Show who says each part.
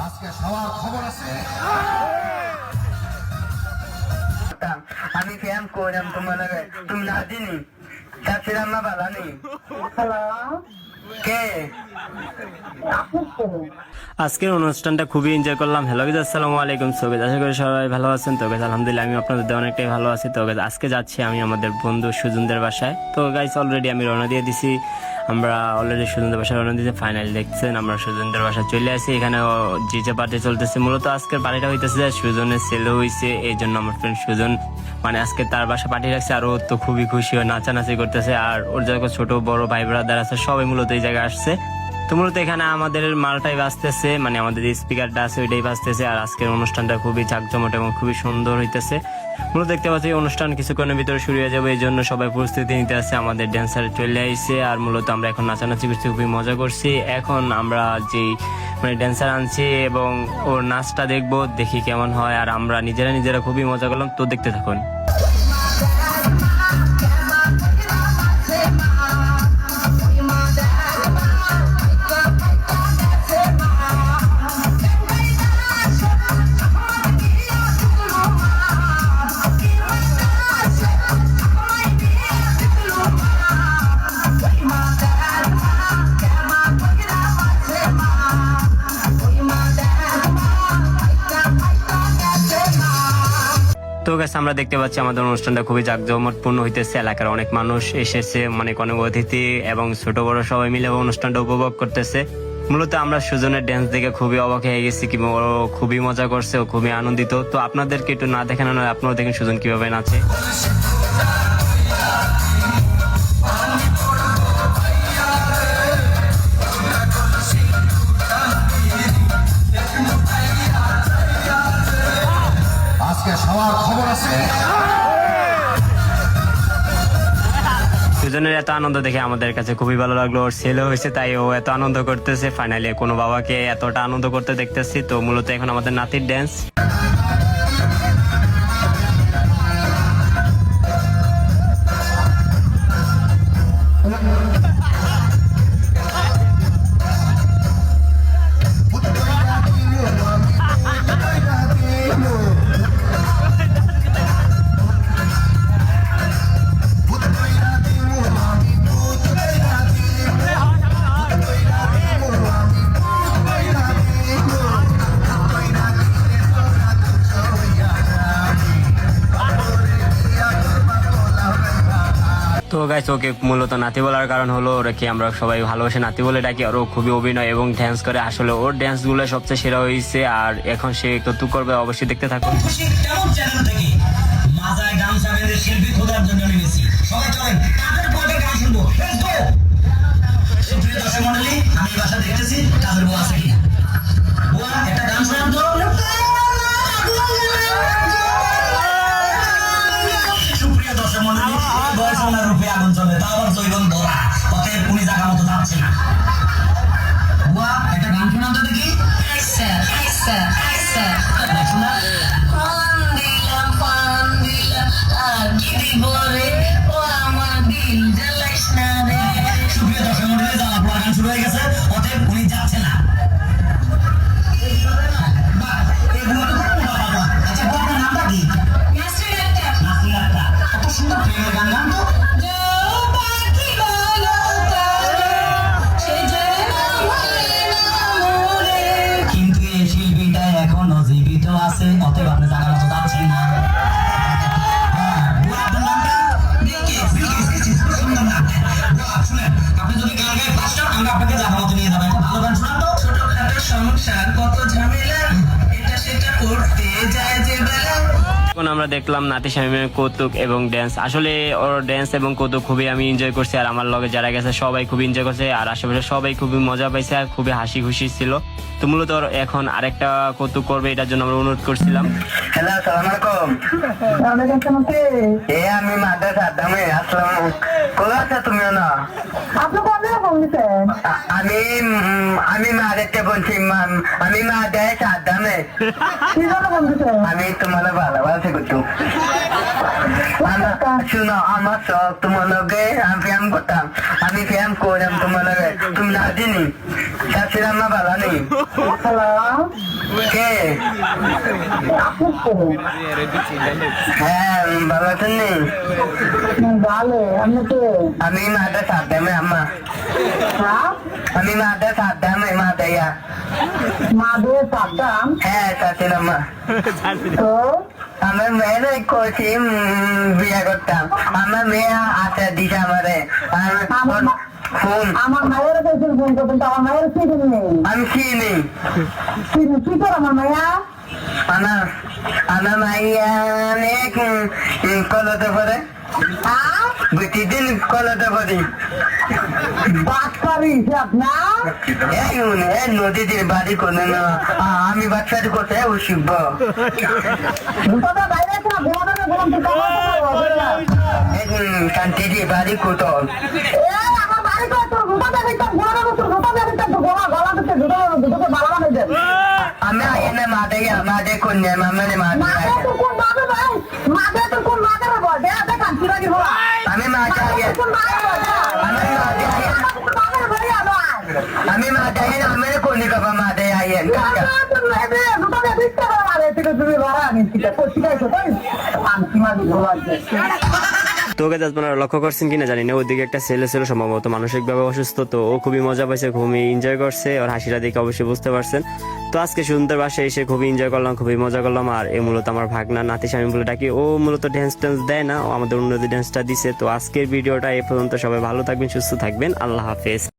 Speaker 1: আজকে সবার খবর আছে।
Speaker 2: আমি কেমন করলাম তোমার তুমি না দিনি চাচ্ছিলাম না বালা নেই। কে
Speaker 3: আজকের অনুষ্ঠানটা খুবই এনজয় করলাম। হ্যালো গাইস, আসসালামু আলাইকুম। সো গাইস, আশা করি সবাই ভালো আছেন। তো গাইস, আলহামদুলিল্লাহ আমি আপনাদের অনেকটাই ভালো আছি। তো গাইস, আজকে যাচ্ছি আমি আমাদের বন্ধু সুজনদের বাসায়। তো গাইস, অলরেডি আমি রওনা দিয়ে দিছি। আমরা অলরেডি সুজনদের বাসায় রওনা দিয়েছি। ফাইনাল দেখছেন, আমরা সুজনদের বাসায় চলে আসি। এখানে জিজে পার্টি চলতেছে। মূলত আজকের পার্টিটা হইতেছে যে সুজনের ছেলে হয়েছে, এই জন্য আমার ফ্রেন্ড সুজন মানে আজকে তার বাসা পার্টি রাখছে। আর ও তো খুবই খুশি হয়ে নাচানাচি করতেছে। আর ওর যত ছোট বড় ভাই ব্রাদার আছে সবাই মূলত এই জায়গায় আসছে। তো মূলত এখানে আমাদের মালটাই বাজতেছে, মানে আমাদের স্পিকারটা আছে ওইটাই বাজতেছে। আর আজকের অনুষ্ঠানটা খুবই জাঁকজমট এবং খুবই সুন্দর হইতেছে। মূলত দেখতে পাচ্ছি অনুষ্ঠান কিছুক্ষণের ভিতরে শুরু হয়ে যাবে, এই জন্য সবাই প্রস্তুতি নিতে আছে। আমাদের ড্যান্সার চলে আইছে। আর মূলত আমরা এখন নাচানাচি করছি, খুবই মজা করছি। এখন আমরা যে মানে ড্যান্সার আনছি এবং ওর নাচটা দেখবো, দেখি কেমন হয়। আর আমরা নিজেরা খুবই মজা করলাম। তো দেখতে থাকুন। তো গাইস, আমরা দেখতে পাচ্ছি আমাদের অনুষ্ঠানটা খুবই জাঁকজমকপূর্ণ হইতেছে। এলাকার অনেক মানুষ এসেছে, মানে অনেক অতিথি এবং ছোট বড় সবাই মিলে অনুষ্ঠানটা উপভোগ করতেছে। মূলত আমরা সুজনের ড্যান্স দেখে খুবই অবাক হয়ে গেছি, কি ও খুবই মজা করছে, ও খুবই আনন্দিত। তো আপনাদেরকে একটু না দেখানো নয়, আপনারাও দেখেন সুজন কিভাবে নাচে।
Speaker 1: আজকে সবার খবর আছে।
Speaker 3: সুজনের এত আনন্দ দেখে আমাদের কাছে খুবই ভালো লাগলো। ওর ছেলে হয়েছে তাই ও এত আনন্দ করতেছে। ফাইনালি কোনো বাবাকে এতটা আনন্দ করতে দেখতেছি। তো মূলত এখন আমাদের নাতির ড্যান্স। তো গাইস, ওকে মূলত নাতি বলার কারণ হলো ওকে আমরা সবাই ভালোবাসে নাতি বলে ডাকি। আর ও খুবই অভিনয় এবং ড্যান্স করে। আসলে ওর ড্যান্স গুলো সবচেয়ে সেরা হয়েছে। আর এখন সে কৌতুক করবে, অবশ্যই দেখতে থাকুন।
Speaker 4: শিল্পী খোঁজার জন্য নেমেছি। সবাই চলেন, কাদের পদে গান শুনবো। সুপ্রিয় দর্শক মন্ডলী, আমি এই বাসা দেখতেছি কাদের বউ আছে কিনা। বুয়া, একটা গান শোনান তো। সুপ্রিয় দর্শক মন্ডলী, বয়স ওনার রূপে আগুন চলে, তা আবার জৈবন ধরা, অতএব উনি জায়গা মতো যাচ্ছে না। বুয়া, একটা গান শোনান তো দেখি। শোনা সুপ্রিয় দর্শক মন্ডলী, জ্বালা পোড়া গান শুরু হয়ে গেছে, অতএব উনি যাচ্ছে না। আচ্ছা, আপনার নামটা কি? নাসরিন আক্তার। কত সুন্দর প্রেমের গান গান তো। কিন্তু এই শিল্পীটা এখনো জীবিত আছে, অতএব আপনি জানার মতো যাচ্ছেন না। আপনি যদি গান গায়ে ফার্স্ট আমরা আপনাকে জানার মতো নিয়ে যাবেন। ভালো গান শোনান তো। ছোটখাটো সংসার কত ঝামেলা, এটা সেটা করতে যায় যে বেলা।
Speaker 3: এখন আমরা দেখলাম নাতি শামীমের কৌতুক এবং ড্যান্স। আসলে ওর ড্যান্স এবং কৌতুক খুবই আমি এনজয় করছি। আর আমার লগে যারা গেছে সবাই খুবই এনজয় করছে। আর আশেপাশে সবাই খুবই মজা পাইছে আর খুবই হাসি খুশি ছিল। তো মূলত ওর এখন আরেকটা কৌতুক করবে, এটার জন্য আমরা অনুরোধ করছিলাম।
Speaker 2: হ্যালো, আসসালামু আলাইকুম। আমি মাদ্রাসা আদামে আসলাম। কোথায় আছো তুমিও না
Speaker 5: আপনি কোন জায়গায় ফোন দিচ্ছেন?
Speaker 2: আমি মা দেখতে বলছি আমি মা দেয় সাদ্দামে
Speaker 5: কি জন্য ফোন দিচ্ছেন?
Speaker 2: আমি তোমার ভালোবাসি করতো শুনো আমার শখ তোমার লগে আমি প্রেম করতাম আমি প্রেম করলাম তোমার লগে তুমি না দিনি চাচ্ছিলাম না ভালো নেই
Speaker 5: হ্যালো,
Speaker 2: কে
Speaker 5: আপনি কে?
Speaker 2: হ্যাঁ ভালো আছেন নি
Speaker 5: ভালো, আপনি কে?
Speaker 2: আমি মাটা সাদ্দামে আম্মা
Speaker 5: হ্যাঁ,
Speaker 2: আমি মাটা সাদ্দামে মা দেয়া
Speaker 5: মা দিয়ে সাদ্দাম।
Speaker 2: হ্যাঁ চাচ্ছিলাম মা
Speaker 5: তো
Speaker 2: আমার মেয়ের করছি বিয়ে করতাম আমার মেয়ে আছে দিছে আমারে ফোন
Speaker 5: আমার মায়ের কাছে ফোন করতেন, তো আমার মায়ের চিনি নেই।
Speaker 2: আমি চিনি
Speaker 5: চিনি কি করে আমার মায়া?
Speaker 2: আমার মাইয়া অনেক কলতে পরে
Speaker 5: হ্যাঁ,
Speaker 2: প্রতিদিন কলতে পড়ি
Speaker 5: বাচ্চারি আপনার?
Speaker 2: এই নদীতে বাড়ি করে না আমি বাচ্চাটি কোথায় ও শিখব
Speaker 5: দুটোটা বাইরে আছে না, ঘুমাতে ঘুম তো
Speaker 2: কান্তি বাড়ি কোথাও
Speaker 5: আমার বাড়ি তো তোর দুটোটা ভিতর ঘুমাতে তোর দুটোটা ভিতর তো গলা গলা দিতে দুটোকে বালা বানিয়ে দেন।
Speaker 2: আমি এনে মাদে কন্যা মামারে
Speaker 5: মাঝে তো কোন বাবা ভাই, মাঝে তো কোন মাঝে বল দে দে কান্তি বাড়ি হওয়া
Speaker 2: আমি মাঝে আগে
Speaker 5: কোন মাঝে বল
Speaker 2: আমি মাদে আমার কোনি কবা মাদে আইয়েন
Speaker 3: তো গাইস আপনারা লক্ষ্য করছেন কিনা জানি না, ওইদিকে একটা ছেলে ছিল সম্ভবত মানসিকভাবে অসুস্থ, তো ও খুবই মজা পাইছে, খুবই এনজয় করছে, ওর হাসিটা দেখে অবশ্যই বুঝতে পারছেন। তো আজকে সুন্দর বাসায় এসে খুবই এনজয় করলাম, খুবই মজা করলাম। আর এ মূলত আমার ভাগনা নাতি স্বামী বলে ডাকি, ও মূলত ড্যান্স ট্যান্স দেয় না, ও আমাদের উন্নতি ড্যান্সটা দিছে। তো আজকের ভিডিওটা এ পর্যন্ত, সবাই ভালো থাকবেন, সুস্থ থাকবেন, আল্লাহ হাফেজ।